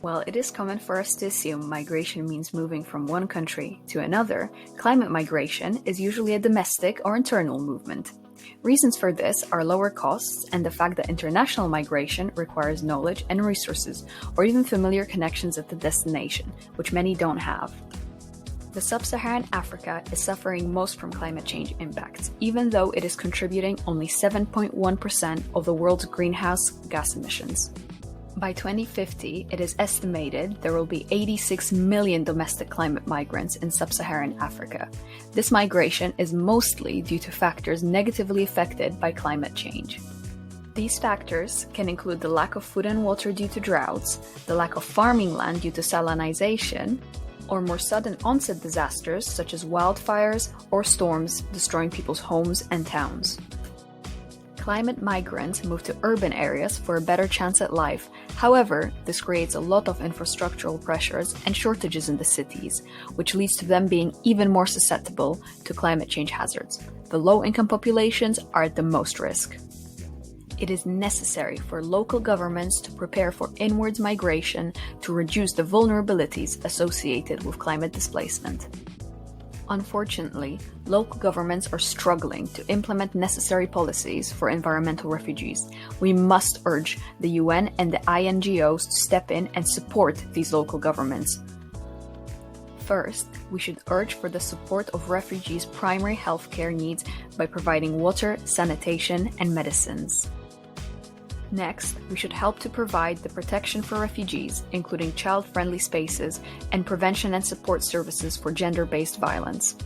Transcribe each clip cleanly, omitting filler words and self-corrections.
While it is common for us to assume migration means moving from one country to another, climate migration is usually a domestic or internal movement. Reasons for this are lower costs and the fact that international migration requires knowledge and resources, or even familiar connections at the destination, which many don't have. The sub-Saharan Africa is suffering most from climate change impacts, even though it is contributing only 7.1% of the world's greenhouse gas emissions. By 2050, it is estimated there will be 86 million domestic climate migrants in sub-Saharan Africa. This migration is mostly due to factors negatively affected by climate change. These factors can include the lack of food and water due to droughts, the lack of farming land due to salinization, or more sudden onset disasters such as wildfires or storms destroying people's homes and towns. Climate migrants move to urban areas for a better chance at life. However, this creates a lot of infrastructural pressures and shortages in the cities, which leads to them being even more susceptible to climate change hazards. The low-income populations are at the most risk. It is necessary for local governments to prepare for inwards migration to reduce the vulnerabilities associated with climate displacement. Unfortunately, local governments are struggling to implement necessary policies for environmental refugees. We must urge the UN and the INGOs to step in and support these local governments. First, we should urge for the support of refugees' primary healthcare needs by providing water, sanitation, and medicines. Next, we should help to provide the protection for refugees, including child-friendly spaces and prevention and support services for gender-based violence.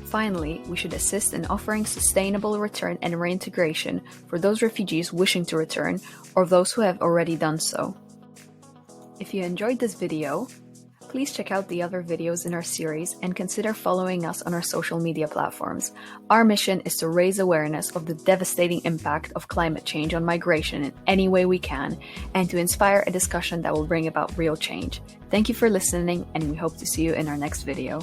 Finally, we should assist in offering sustainable return and reintegration for those refugees wishing to return or those who have already done so. If you enjoyed this video, please check out the other videos in our series and consider following us on our social media platforms. Our mission is to raise awareness of the devastating impact of climate change on migration in any way we can, and to inspire a discussion that will bring about real change. Thank you for listening, and we hope to see you in our next video.